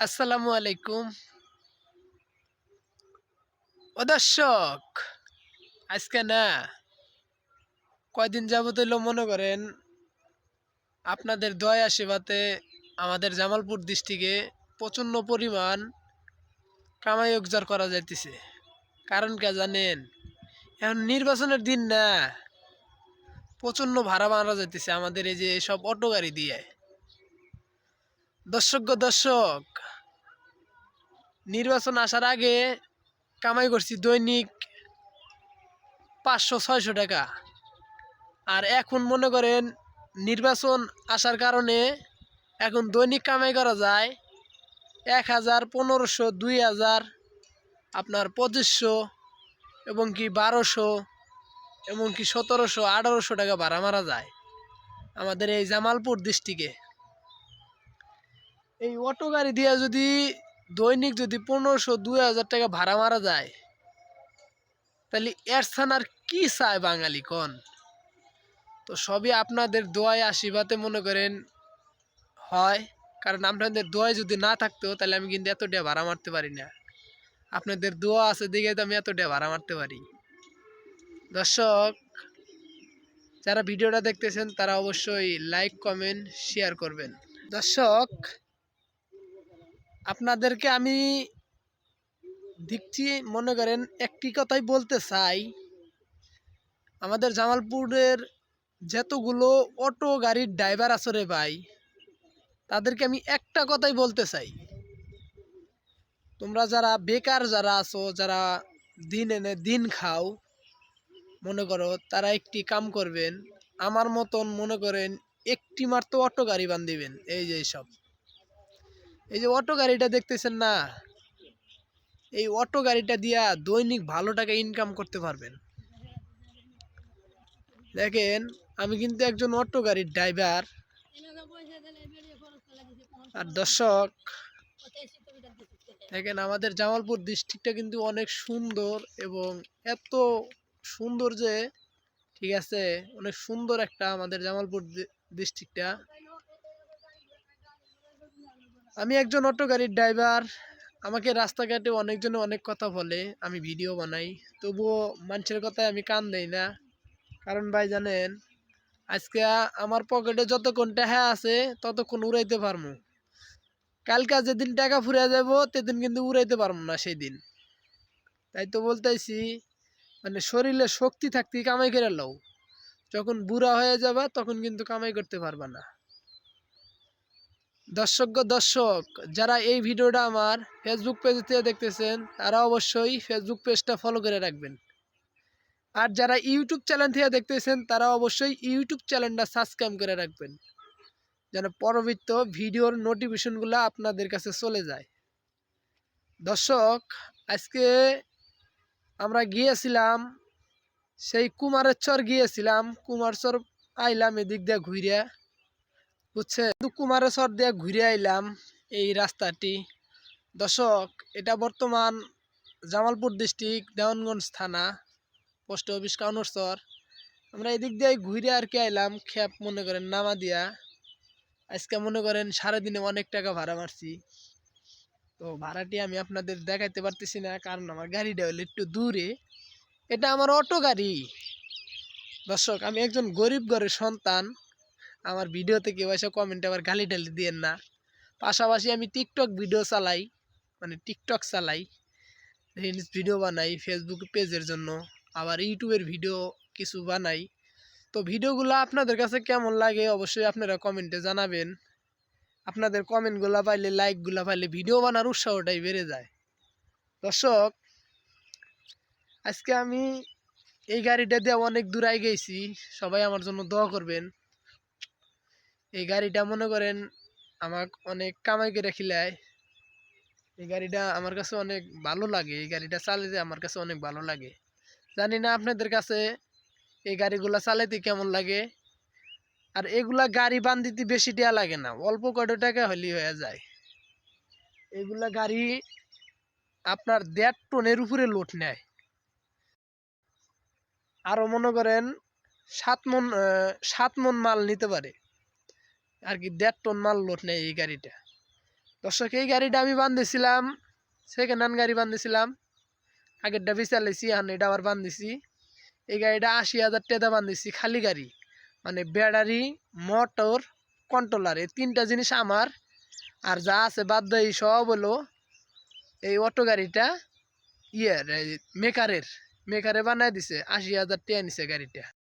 আসসালামু আলাইকুম। ও দর্শক, আজকে না কয়দিন যাবত হইলো মনে করেন আপনাদের দয়া আশীর্বাদে আমাদের জামালপুর ডিস্ট্রিক্টে প্রচণ্ড পরিমাণ কামাই রোজগার করা যাইতেছে। কারণ কে জানেন? এখন নির্বাচনের দিন না, প্রচণ্ড ভাড়া মারা যাইতেছে আমাদের এই যে সব অটো গাড়ি দিয়ে। দর্শক, নির্বাচন আসার আগে কামাই করছি দৈনিক 500-600 টাকা। আর এখন মনে করেন নির্বাচন আসার কারণে এখন দৈনিক কামাই করা যায় 1000, 1500, 2000, আপনার 2500 এবং কি 1200, এমনকি 1700, 1800 টাকা ভাড়া মারা যায় আমাদের এই জামালপুর ডিস্ট্রিক্টে। এই অটো গাড়ি দিয়ে যদি দৈনিক যদি 1500, 2000 টাকা ভাড়া মারা যায়, তাহলে এর স্থান আর কি চায় বাঙালি কোন? তো সবই আপনাদের দোয়ায় আশীর্বাদে মনে করেন হয়। কারণ আপনাদের দোয়া যদি না থাকতো তাহলে আমি কিন্তু এত টাকা ভাড়া মারতে পারি না। আপনাদের দোয়া আছে দেখে তো আমি এত টাকা ভাড়া মারতে পারি। দর্শক, যারা ভিডিওটা দেখতেছেন তারা অবশ্যই লাইক, কমেন্ট, শেয়ার করবেন। দর্শক, আপনাদেরকে আমি দেখছি মনে করেন একটি কথাই বলতে চাই। আমাদের জামালপুরের যতগুলো অটো গাড়ির ড্রাইভার আছে রে ভাই, তাদেরকে আমি একটা কথাই বলতে চাই। তোমরা যারা বেকার যারা আছো, যারা দিন এনে দিন খাও, মনে করো তারা একটি কাম করবেন। আমার মতন মনে করেন একটি মাত্র অটো গাড়ি বান্ধিবেন। এই যে অটো গাড়িটা দেখতেছেন না, এই অটো গাড়িটা দিয়া দৈনিক ভালো টাকা ইনকাম করতে পারবেন। দেখেন, আমি কিন্তু একজন অটো গাড়ির ড্রাইভার। আর দর্শক, দেখেন আমাদের জামালপুর ডিস্ট্রিক্টটা কিন্তু অনেক সুন্দর, এবং এত সুন্দর যে ঠিক আছে, অনেক সুন্দর একটা আমাদের জামালপুর ডিস্ট্রিক্টটা। আমি একজন অটো গাড়ির ড্রাইভার। আমাকে রাস্তাঘাটে অনেকজনে অনেক কথা বলে, আমি ভিডিও বানাই, তবুও মানুষের কথায় আমি কান দেই না। কারণ ভাই জানেন, আজকে আমার পকেটে যতক্ষণ টাকা আছে ততক্ষণ উড়াইতে পারবো। কালকে যেদিন টাকা ফুরিয়ে যাব সেদিন কিন্তু উড়াইতে পারবো না সেই দিন। তাই তো বলতেছি, মানে শরীরে শক্তি থাকতে কামাই করে লও। যখন বুড়া হয়ে যাবে তখন কিন্তু কামাই করতে পারবা না। দর্শক, যারা এই ভিডিওটা আমার ফেসবুক পেজ থেকে দেখতেছেন তারা অবশ্যই ফেসবুক পেজটা ফলো করে রাখবেন। আর যারা ইউটিউব চ্যানেল থেকে দেখতেছেন তারা অবশ্যই ইউটিউব চ্যানেলটা সাবস্ক্রাইব করে রাখবেন, যেন পরবর্তী ভিডিওর নোটিফিকেশনগুলো আপনাদের কাছে চলে যায়। দর্শক, আজকে আমরা গিয়েছিলাম সেই কুমারেশ্বর গিয়েছিলাম। কুমারচর আইলাম এদিক দিয়ে ঘুরে, বুঝছে, কুমারেশ্বর দিয়ে ঘুরে আইলাম এই রাস্তাটি। দর্শক, এটা বর্তমান জামালপুর ডিস্ট্রিক্ট, দেওয়ানগঞ্জ থানা, পোস্ট অফিস কাউনরচর। আমরা এদিক দিয়ে ঘুরে আর কি আইলাম খেপ মনে করেন নামা দিয়া। আজকে মনে করেন সারাদিনে অনেক টাকা ভাড়া মারছি। তো ভাড়াটি আমি আপনাদের দেখাইতে পারতেছি না, কারণ আমার গাড়িটা হলো একটু দূরে। এটা আমার অটো গাড়ি। দর্শক, আমি একজন গরিব ঘরের সন্তান। আমার ভিডিওতে কেউ এসে কমেন্টে আবার গালি টালি দিয়েন না। পাশাপাশি আমি টিকটক ভিডিও চালাই, মানে টিকটক চালাই, রিলস ভিডিও বানাই ফেসবুক পেজের জন্য, আবার ইউটিউবের ভিডিও কিছু বানাই। তো ভিডিওগুলো আপনাদের কাছে কেমন লাগে অবশ্যই আপনারা কমেন্টে জানাবেন। আপনাদের কমেন্টগুলো পাইলে, লাইকগুলো পাইলে ভিডিও বানার উৎসাহটাই বেড়ে যায়। দর্শক, আজকে আমি এই গাড়িটা দিয়ে অনেক দূর আগে গেছি। সবাই আমার জন্য দোয়া করবেন। এই গাড়িটা মনে করেন আমার অনেক কামাই করে খিলায়। এই গাড়িটা আমার কাছে অনেক ভালো লাগে, এই গাড়িটা চালাতে আমার কাছে অনেক ভালো লাগে। জানি না আপনাদের কাছে এই গাড়িগুলা চালাতে কেমন লাগে। আর এগুলা গাড়ি বান্ধিতে বেশি টাকা লাগে না, অল্প কত টাকা হলেই হয়ে যায়। এগুলা গাড়ি আপনার 1.5 টনের উপরে লোড নেয়। আরও মনে করেন 7 মন মাল নিতে পারে আর কি, 1.5 টন মাল লোড নেয় এই গাড়িটা। দর্শক এই গাড়িটা আমি বান্ধিছিলাম, সেকেন্ড হ্যান্ড গাড়ি বান্ধিছিলাম, আগেরটা বিচালাইছি, এখন এটা আবার বান্ধিছি। এই গাড়িটা ৮০,০০০ টাকা বান্ধিছি, খালি গাড়ি, মানে ব্যাটারি, মোটর, কন্ট্রোলার, এই ৩টা জিনিস আমার। আর যা আছে বাদ দেয় সব হলো এই অটো গাড়িটা মেকারে বানায় দিছে, ৮০,০০০ টাকা নিছে গাড়িটা।